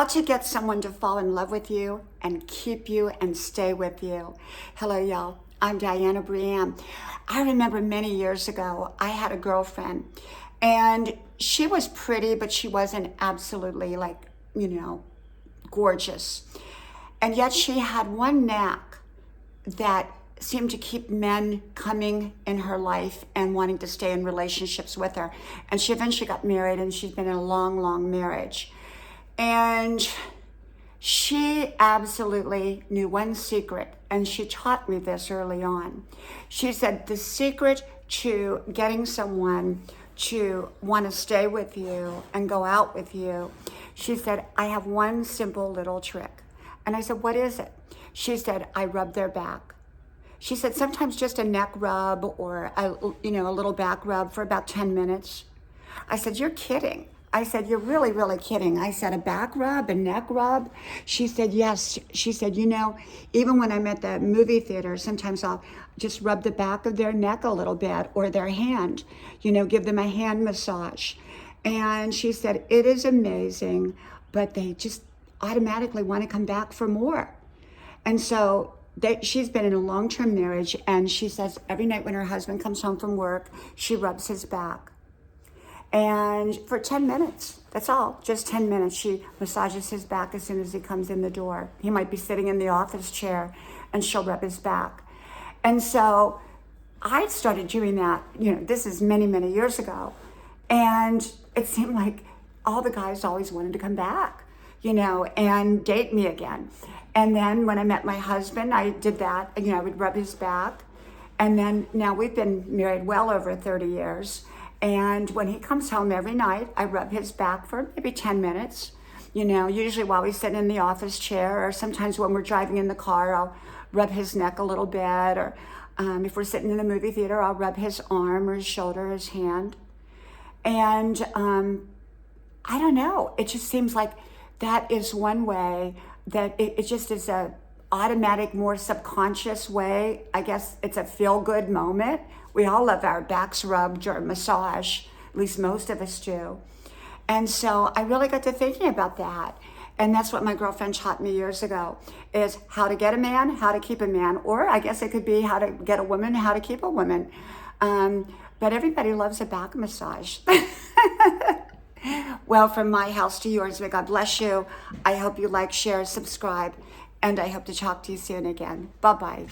How to get someone to fall in love with you and keep you and stay with you. Hello, y'all. I'm Diana Brienne. I remember many years ago, I had a girlfriend and she was pretty, but she wasn't absolutely gorgeous. And yet she had one knack that seemed to keep men coming in her life and wanting to stay in relationships with her. And she eventually got married, and she's been in a long, long marriage. And she absolutely knew one secret, and she taught me this early on. She said, the secret to getting someone to want to stay with you and go out with you, she said, I have one simple little trick. And I said, what is it? She said, I rub their back. She said, sometimes just a neck rub or a little back rub for about 10 minutes. I said, you're kidding. I said, you're really, really kidding. I said, a back rub, a neck rub? She said, yes. She said, even when I'm at the movie theater, sometimes I'll just rub the back of their neck a little bit or their hand, give them a hand massage. And she said, it is amazing, but they just automatically want to come back for more. And so she's been in a long-term marriage, and she says every night when her husband comes home from work, she rubs his back. And for 10 minutes, that's all, just 10 minutes, she massages his back as soon as he comes in the door. He might be sitting in the office chair, and she'll rub his back. And so I started doing that, this is many, many years ago. And it seemed like all the guys always wanted to come back, and date me again. And then when I met my husband, I did that. I would rub his back. And then now we've been married well over 30 years. And when he comes home every night, I rub his back for maybe 10 minutes, usually while he's sitting in the office chair, or sometimes when we're driving in the car, I'll rub his neck a little bit. Or if we're sitting in the movie theater, I'll rub his arm or his shoulder, or his hand. And I don't know, it just seems like that is one way that it just is a automatic, more subconscious way. I guess it's a feel-good moment. We all love our backs rubbed or massage, at least most of us do. And so I really got to thinking about that. And that's what my girlfriend taught me years ago, is how to get a man, how to keep a man, or I guess it could be how to get a woman, how to keep a woman. But everybody loves a back massage. Well, from my house to yours, may God bless you. I hope you like, share, subscribe, and I hope to talk to you soon again. Bye-bye.